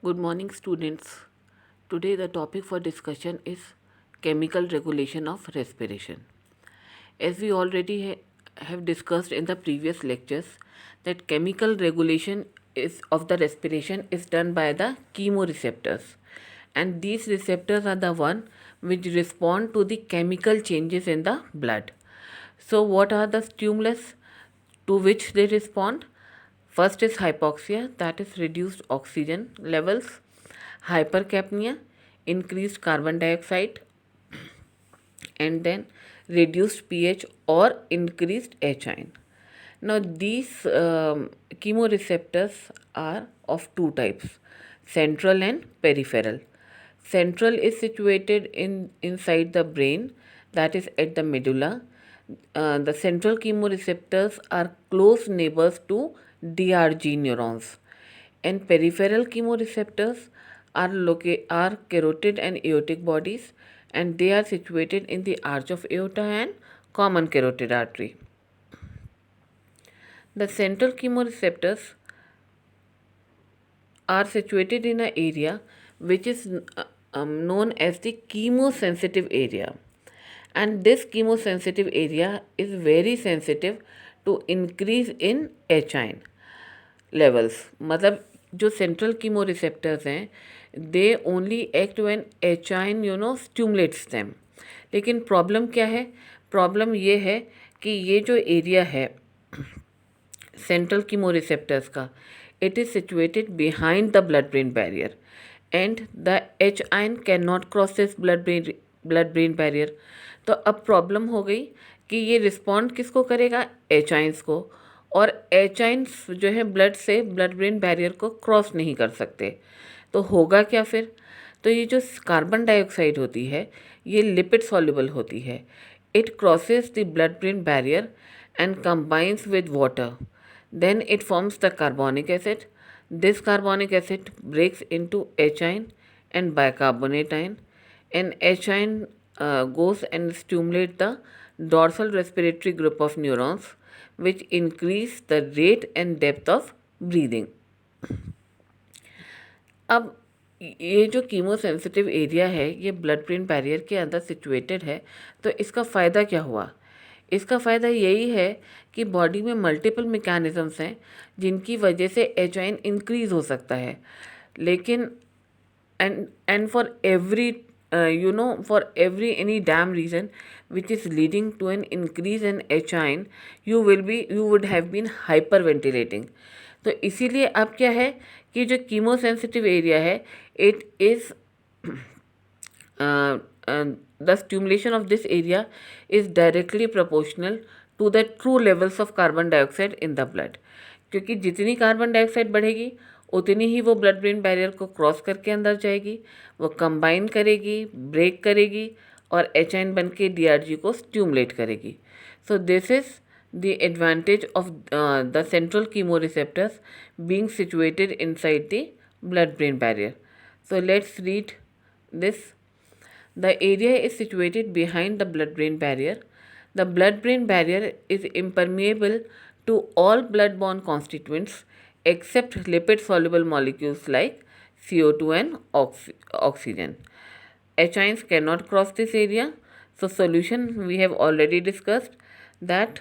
Good morning, students. Today, the topic for discussion is chemical regulation of respiration. As we already have discussed in the previous lectures, that chemical regulation of the respiration is done by the chemoreceptors, and these receptors are the one which respond to the chemical changes in the blood. So, what are the stimulus to which they respond? First is hypoxia, that is reduced oxygen levels, hypercapnia, increased carbon dioxide, and then reduced pH or increased H ion. Now, these chemoreceptors are of two types, central and peripheral. Central is situated inside the brain, that is at the medulla. The central chemoreceptors are close neighbors to DRG neurons, and peripheral chemoreceptors are carotid and aortic bodies, and they are situated in the arch of aorta and common carotid artery. The central chemoreceptors are situated in an area which is known as the chemosensitive area, and this chemosensitive area is very sensitive to increase in H ion levels. मतलब जो central chemo receptors हैं they only act when H आइन stimulates them. लेकिन problem क्या है? Problem ये है कि ये जो एरिया है central chemoreceptors का, it is situated behind the blood brain barrier and the H ion cannot cross this blood brain barrier. तो अब प्रॉब्लम हो गई कि ये रिस्पॉन्ड किसको करेगा? एच आइंस को. और एच आइंस जो है ब्लड से ब्लड ब्रेन बैरियर को क्रॉस नहीं कर सकते. तो होगा क्या फिर? तो ये जो कार्बन डाइऑक्साइड होती है ये लिपिड सॉल्युबल होती है. It crosses the blood brain barrier and combines with water. Then it forms the carbonic acid. This carbonic acid breaks into H ion and bicarbonate ion, and H ion goes and stimulates the dorsal respiratory group of neurons, which increase the rate and depth of breathing. अब ये जो chemosensitive area है ये blood brain barrier के अंदर situated है. तो इसका फ़ायदा क्या हुआ? इसका फ़ायदा यही है कि बॉडी में मल्टीपल मैकेनिज़म्स हैं जिनकी वजह से एच आइन इंक्रीज़ हो सकता है. लेकिन and for every any damn reason which is leading to an increase in H ion, you would have been hyperventilating. तो इसीलिए अब क्या है कि जो कीमोसेंसिटिव एरिया है it is the stimulation of this area is directly proportional to the true levels of carbon dioxide in the blood. क्योंकि जितनी कार्बन डाइऑक्साइड बढ़ेगी उतनी ही वो ब्लड ब्रेन बैरियर को क्रॉस करके अंदर जाएगी, वो कंबाइन करेगी, ब्रेक करेगी और एच आइन बन के DRG को स्ट्यूमुलेट करेगी. So this is the advantage of the central chemoreceptors being situated inside the blood brain barrier. So let's read this. The area is situated behind the blood brain barrier. The blood brain barrier is impermeable to all blood-borne constituents except lipid soluble molecules like CO2 and oxygen. H ions cannot cross this area. So solution we have already discussed that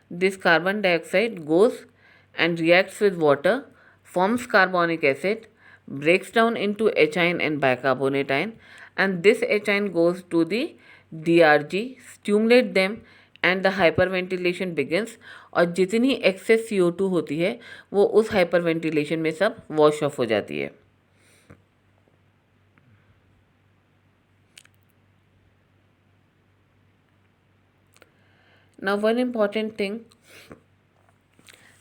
this carbon dioxide goes and reacts with water, forms carbonic acid, breaks down into H ion and bicarbonate ion, and this H ion goes to the DRG, stimulate them and the hyperventilation begins. और जितनी access CO2 होती है वो उस hyperventilation में सब wash off हो जाती है. Now, one important thing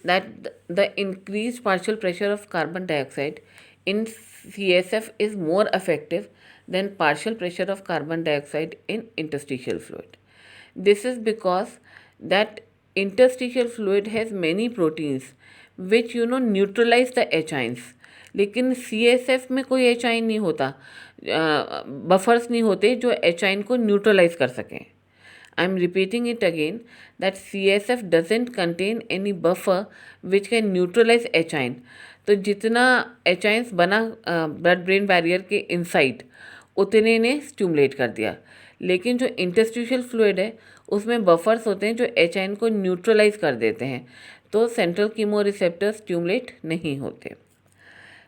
that the increased partial pressure of carbon dioxide in CSF is more effective than partial pressure of carbon dioxide in interstitial fluid. This is because that interstitial fluid has many proteins which neutralize the H ions. लेकिन CSF में कोई H ion नहीं होता, buffers नहीं होते जो H ion को neutralise कर सकें. I am repeating it again that CSF doesn't contain any buffer which can neutralize H ion. तो जितना एचाइंस बना ब्लड ब्रेन बैरियर के इनसाइड उतने ने स्टिमुलेट कर दिया, लेकिन जो इंटरस्टिशियल फ्लूइड है उसमें बफर्स होते हैं जो एचाइन को न्यूट्रलाइज कर देते हैं, तो सेंट्रल कीमो रिसेप्टर्स स्टिमुलेट नहीं होते।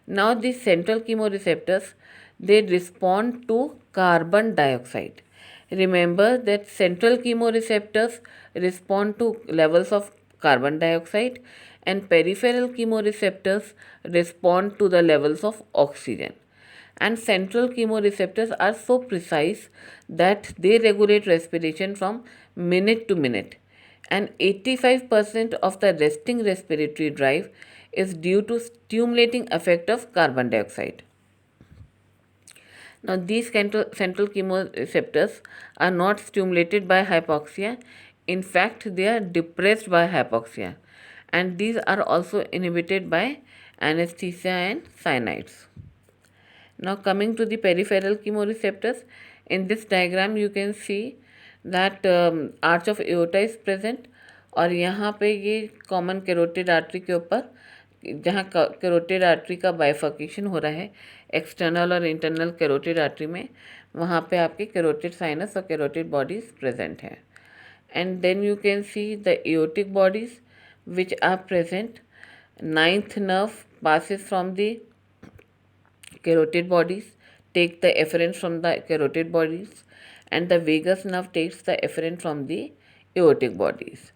Now this central chemo receptors they respond to carbon dioxide. Remember that central chemoreceptors respond to levels of carbon dioxide and peripheral chemoreceptors respond to the levels of oxygen. And central chemoreceptors are so precise that they regulate respiration from minute to minute. And 85% of the resting respiratory drive is due to stimulating effect of carbon dioxide. Now, these central chemoreceptors are not stimulated by hypoxia. In fact, they are depressed by hypoxia, and these are also inhibited by anesthesia and cyanides. Now, coming to the peripheral chemoreceptors, in this diagram you can see that arch of aorta is present, और यहाँ पे ये common carotid artery के ऊपर जहाँ carotid artery का bifurcation हो रहा है एक्सटर्नल और इंटरनल कैरोटिड आर्टरी में, वहाँ पे आपके कैरोटिड साइनस और कैरोटिड बॉडीज प्रेजेंट हैं। And then you can see the aortic bodies which are present. Ninth nerve passes from the carotid bodies, take the efferent from the carotid bodies, and the vagus nerve takes the efferent from the aortic bodies.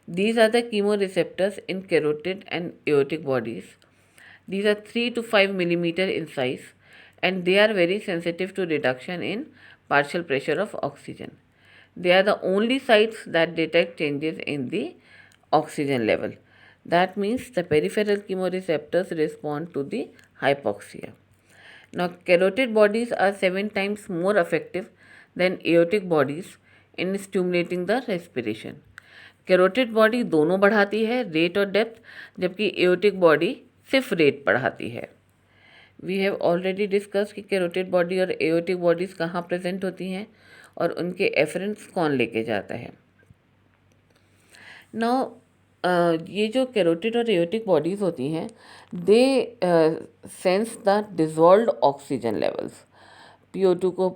These are the chemoreceptors in carotid and aortic bodies. These are 3 to 5 millimeter in size, and they are very sensitive to reduction in partial pressure of oxygen. They are the only sites that detect changes in the oxygen level. That means the peripheral chemoreceptors respond to the hypoxia. Now, carotid bodies are 7 times more effective than aortic bodies in stimulating the respiration. Carotid body दोनों बढ़ाती है, rate और depth, जबकि aortic body सिर्फ rate बढ़ाती है। We have already discuss कि carotid body और एओर्टिक बॉडीज़ कहाँ प्रेजेंट होती हैं और उनके एफरेंस कौन लेके जाता है। नाउ ये जो कैरोटिड और एओर्टिक बॉडीज़ होती हैं, they sense the dissolved oxygen levels, PO2 को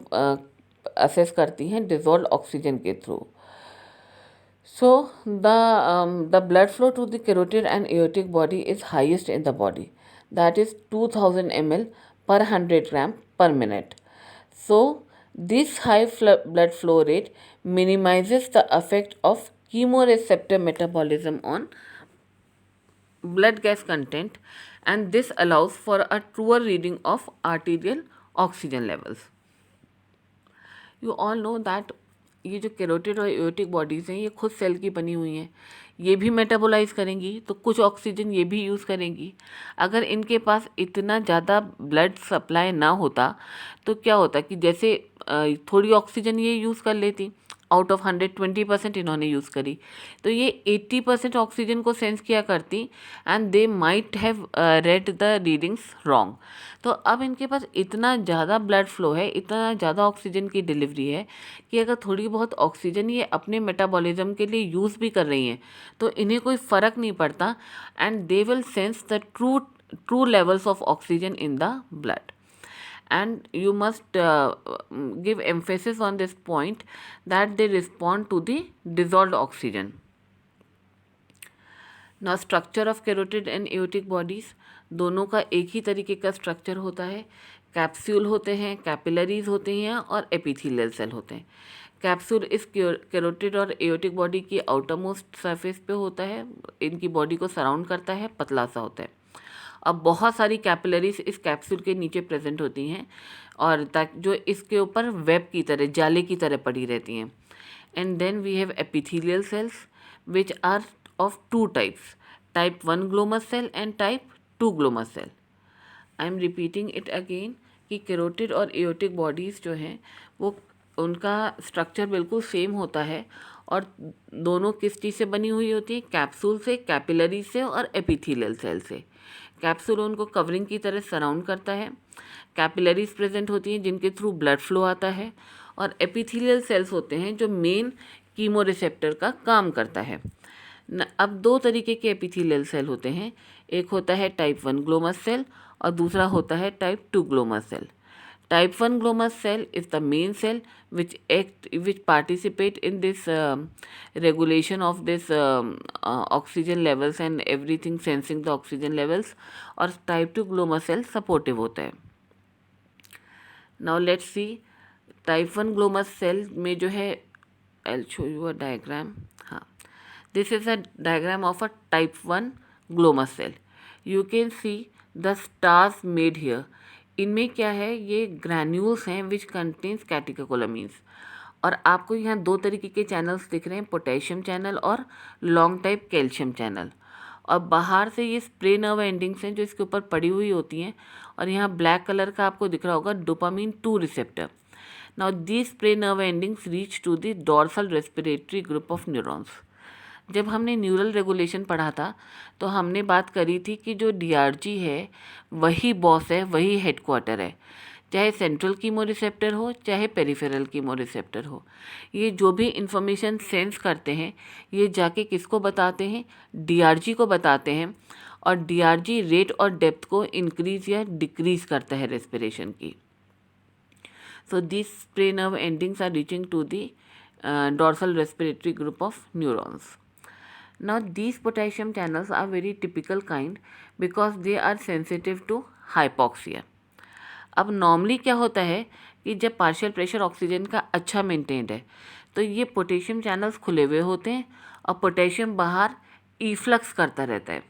असेस करती हैं डिजॉल्व्ड ऑक्सीजन के through. So the blood flow to the carotid and aortic body is highest in the body, that is 2000 ml per 100 gram per minute. So this high blood flow rate minimizes the effect of chemoreceptor metabolism on blood gas content, and this allows for a truer reading of arterial oxygen levels. You all know that ये जो carotid और aortic bodies हैं ये खुद cell की बनी हुई हैं, ये भी मेटाबोलाइज करेंगी तो कुछ ऑक्सीजन ये भी यूज़ करेंगी। अगर इनके पास इतना ज़्यादा ब्लड सप्लाई ना होता तो क्या होता कि जैसे थोड़ी ऑक्सीजन ये यूज़ कर लेती, आउट ऑफ 120% इन्होंने यूज़ करी, तो ये 80% ऑक्सीजन को सेंस किया करती and they might have read the readings wrong. तो अब इनके पास इतना ज़्यादा ब्लड फ्लो है, इतना ज़्यादा ऑक्सीजन की डिलीवरी है कि अगर थोड़ी बहुत ऑक्सीजन ये अपने मेटाबॉलिज्म के लिए यूज़ भी कर रही हैं तो इन्हें कोई फ़र्क नहीं पड़ता, and they will sense the true levels of oxygen in the blood. And you must give emphasis on this point that they respond to the dissolved oxygen. Now, structure of carotid and aortic bodies, दोनों का एक ही तरीके का structure होता है। Capsule होते हैं, capillaries होते हैं और एपिथेलियल सेल होते हैं। कैप्सूल इस कैरोटिड और एओर्टिक बॉडी की आउटर मोस्ट सरफेस पे होता है, इनकी बॉडी को सराउंड करता है, पतला सा होता है। अब बहुत सारी कैपिलरीज इस कैप्सूल के नीचे प्रेजेंट होती हैं और ताकि जो इसके ऊपर वेब की तरह, जाले की तरह पड़ी रहती हैं। And then we have epithelial cells which are of 2 types, type 1 glomus cell and type 2 glomus cell. I am repeating it again कि कैरोटिड और एओर्टिक बॉडीज़ जो हैं वो उनका स्ट्रक्चर बिल्कुल सेम होता है और दोनों किस चीज़ से बनी हुई होती है, कैप्सूल से, कैपिलरी से और एपिथेलियल सेल से। कैप्सूल उनको कवरिंग की तरह सराउंड करता है, कैपिलरीज प्रेजेंट होती हैं जिनके थ्रू ब्लड फ्लो आता है, और एपिथेलियल सेल्स होते हैं जो मेन कीमो रिसेप्टर का काम करता है। अब दो तरीके के एपिथेलियल सेल होते हैं, एक होता है टाइप 1 ग्लोमस सेल और दूसरा होता है type 2 glomus cell. Type 1 glomus cell is the main cell which participate in this regulation of this oxygen levels and everything, sensing the oxygen levels. और type 2 glomus cell supportive होता है. Now let's see type 1 glomus cell में जो है, I'll show you a diagram. हाँ, this is a diagram of a type 1 glomus cell. You can see the stars made here. इनमें क्या है, ये ग्रैन्यूल्स हैं विच कंटेन्स कैटेकोलामीन्स. और आपको यहाँ दो तरीके के चैनल्स दिख रहे हैं, पोटेशियम चैनल और लॉन्ग टाइप कैल्शियम चैनल. और बाहर से ये स्प्रे नर्व एंडिंग्स हैं जो इसके ऊपर पड़ी हुई होती हैं. और यहाँ ब्लैक कलर का आपको दिख रहा होगा dopamine 2 receptor. Now these spray nerve endings reach to the dorsal respiratory group of neurons. जब हमने न्यूरल रेगुलेशन पढ़ा था तो हमने बात करी थी कि जो डीआरजी है वही बॉस है, वही हेडक्वार्टर है, चाहे सेंट्रल कीमो रिसेप्टर हो चाहे पेरिफेरल कीमो रिसेप्टर हो. ये जो भी इंफॉर्मेशन सेंस करते हैं ये जाके किसको बताते हैं, डीआरजी को बताते हैं. और डीआरजी रेट और डेप्थ को इंक्रीज या डिक्रीज करता है रेस्पिरेशन की. So this spray nerve endings are reaching to the dorsal respiratory group of neurons. Now these potassium channels are very typical kind because they are sensitive to hypoxia. अब normally क्या होता है कि जब partial pressure oxygen का अच्छा maintained है तो ये पोटेशियम चैनल्स खुले हुए होते हैं और पोटेशियम बाहर इफ्लक्स करता रहता है,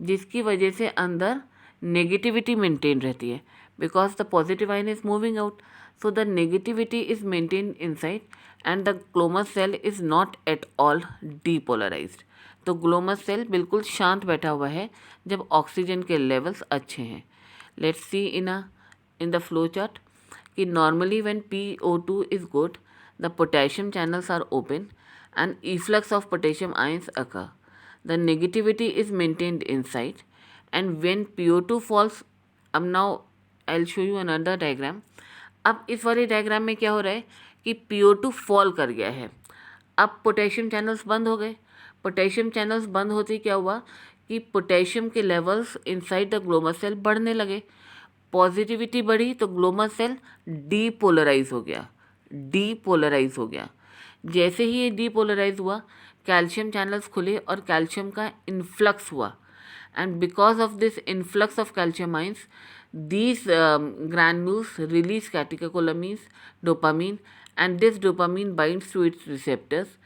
जिसकी वजह से अंदर नेगेटिविटी मेंटेन रहती है because the positive ion is moving out. So the negativity is maintain inside and the glomus cell is not at all depolarised. तो ग्लोमस सेल बिल्कुल शांत बैठा हुआ है जब ऑक्सीजन के लेवल्स अच्छे हैं. Let's see in the flow chart कि normally when PO2 is good the potassium channels are open and efflux of potassium ions occur. The negativity is maintained inside and when PO2 falls. अब now I will show you another diagram. अब इस वाले diagram में क्या हो रहा है कि PO2 फॉल कर गया है, अब पोटेशियम चैनल्स बंद हो गए. पोटेशियम चैनल्स बंद होते ही क्या हुआ कि पोटेशियम के levels inside the glomus cell बढ़ने लगे. पॉजिटिविटी बढ़ी तो ग्लोमस सेल डीपोलराइज हो गया. जैसे ही ये डीपोलराइज हुआ कैल्शियम चैनल्स खुले और कैल्शियम का इन्फ्लक्स हुआ. And because of this influx of calcium ions these granules release catecholamines, dopamine, and this dopamine binds to its receptors.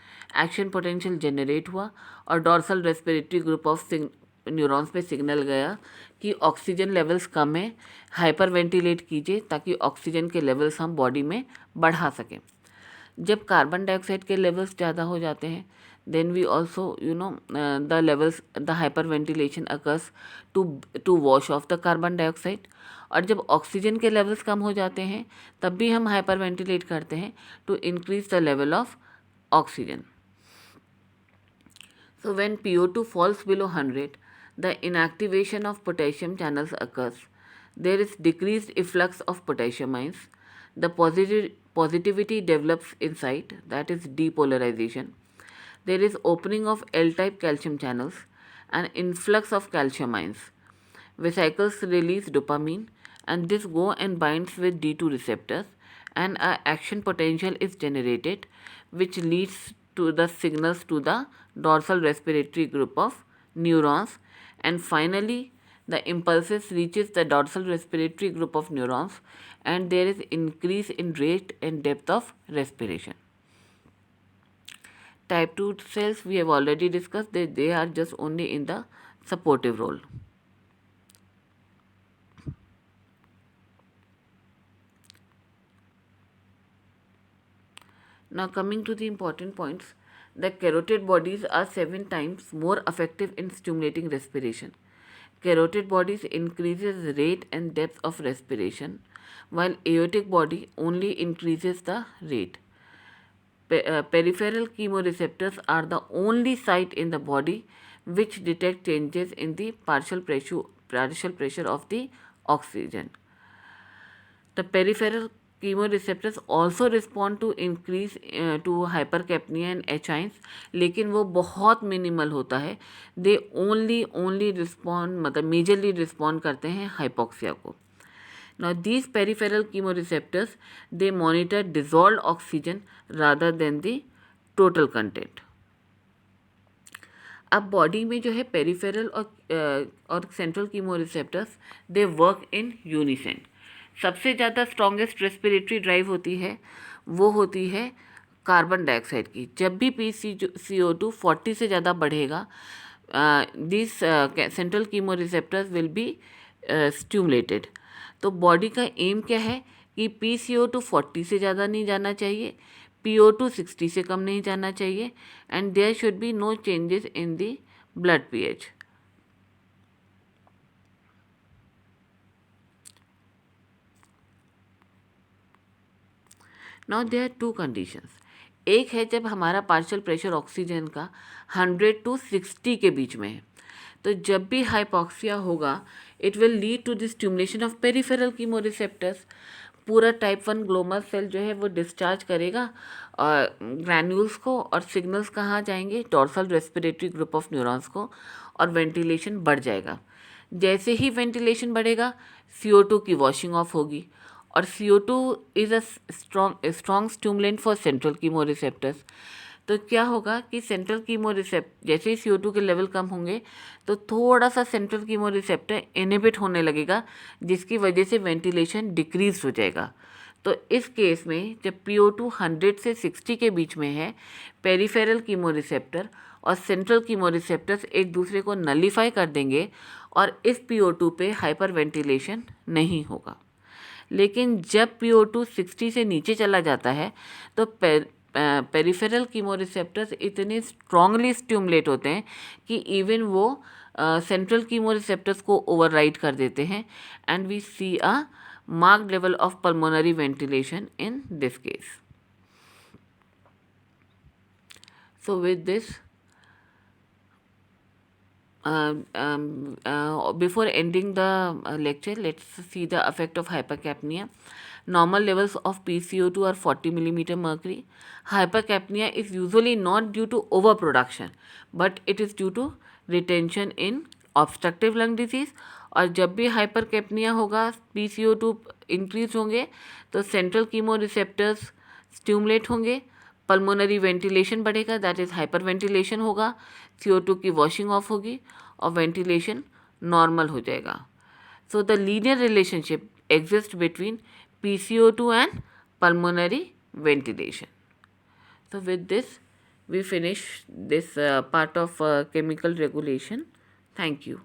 Action potential generate हुआ और dorsal respiratory group of neurons पे signal गया कि oxygen levels कम है, hyper ventilate कीजिए ताकि oxygen के levels हम बॉडी में बढ़ा सकें. जब कार्बन डाइऑक्साइड के लेवल्स ज़्यादा हो जाते हैं then we also the levels, the hyperventilation occurs to wash off the carbon dioxide. और जब ऑक्सीजन के लेवल्स कम हो जाते हैं तब भी हम हाइपर वेंटिलेट करते हैं to increase the level of oxygen. So when PO2 falls below 100, the inactivation of potassium channels occurs. There is decreased efflux of potassium ions. The positivity develops inside, that is depolarization. There is opening of L-type calcium channels and influx of calcium ions. Vesicles release dopamine and this go and binds with D2 receptors and a action potential is generated which leads to the signals to the dorsal respiratory group of neurons, and finally the impulses reaches the dorsal respiratory group of neurons and there is increase in rate and depth of respiration. Type 2 cells we have already discussed that they are just only in the supportive role. Now coming to the important points, the carotid bodies are 7 times more effective in stimulating respiration. Carotid bodies increases rate and depth of respiration while aortic body only increases the rate. Peripheral chemoreceptors are the only site in the body which detect changes in the partial pressure of the oxygen. The peripheral chemoreceptors also respond to increase to hypercapnia and angines, लेकिन वो बहुत minimal होता है. They only respond मतलब majorly respond करते हैं hypoxia को. Now these peripheral chemoreceptors, they monitor dissolved oxygen rather than the total content. अब बॉडी में जो है पेरिफेरल और central chemoreceptors they work in unison. सबसे ज़्यादा स्ट्रॉन्गेस्ट रेस्पिरेटरी ड्राइव होती है वो होती है कार्बन डाइऑक्साइड की. जब भी PCO2 40 से ज़्यादा बढ़ेगा, this central chemoreceptors will be stimulated. तो बॉडी का एम क्या है कि PCO2 40 से ज़्यादा नहीं जाना चाहिए, PO2 60 से कम नहीं जाना चाहिए, and there should be no changes in the blood pH. Now there are two conditions. एक है जब हमारा पार्शियल प्रेशर ऑक्सीजन का 100 to 60 के बीच में है. तो जब भी हाइपोक्सिया होगा, it will lead to the stimulation of peripheral chemoreceptors. पूरा टाइप 1 ग्लोमर सेल जो है वो डिस्चार्ज करेगा और ग्रैन्यूल्स को, और सिग्नल्स कहाँ जाएंगे, dorsal respiratory group of neurons को, और वेंटिलेशन बढ़ जाएगा. जैसे ही वेंटिलेशन बढ़ेगा, CO2 की वॉशिंग ऑफ होगी, और CO2 is a strong stimulant for central chemoreceptors. तो क्या होगा कि सेंट्रल कीमोरिसेप्टर जैसे ही CO2 के लेवल कम होंगे तो थोड़ा सा सेंट्रल कीमोरिसेप्टर इनहिबिट होने लगेगा, जिसकी वजह से वेंटिलेशन डिक्रीज हो जाएगा. तो इस केस में जब PO2 100 से 60 के बीच में है, पेरिफेरल कीमोरिसेप्टर और सेंट्रल कीमोरिसेप्टर्स एक दूसरे को नलीफाई कर देंगे और इस PO2 पे हाइपर वेंटिलेशन नहीं होगा. लेकिन जब PO2 60 से नीचे चला जाता है तो पेरिफेरल कीमोरिसेप्टर्स इतने स्ट्रांगली स्टिमुलेट होते हैं कि इवन वो सेंट्रल कीमोरिसेप्टर्स को ओवरराइड कर देते हैं, and we see a marked level of pulmonary ventilation in this case. So with this, before ending the lecture, let's see the effect of hypercapnia. Normal levels of PCO2 are 40 millimeter mercury. Hypercapnia is usually not due to overproduction, but it is due to retention in obstructive lung disease. और जब भी हाइपरकैप्निया होगा, PCO2 increase होंगे तो central chemoreceptors stimulate होंगे, pulmonary ventilation बढ़ेगा, that is hyper ventilation होगा, CO2 की वॉशिंग ऑफ होगी और वेंटिलेशन नॉर्मल हो जाएगा. So the linear relationship exist between PCO2 and pulmonary ventilation. So with this, we finish this part of chemical regulation. Thank you.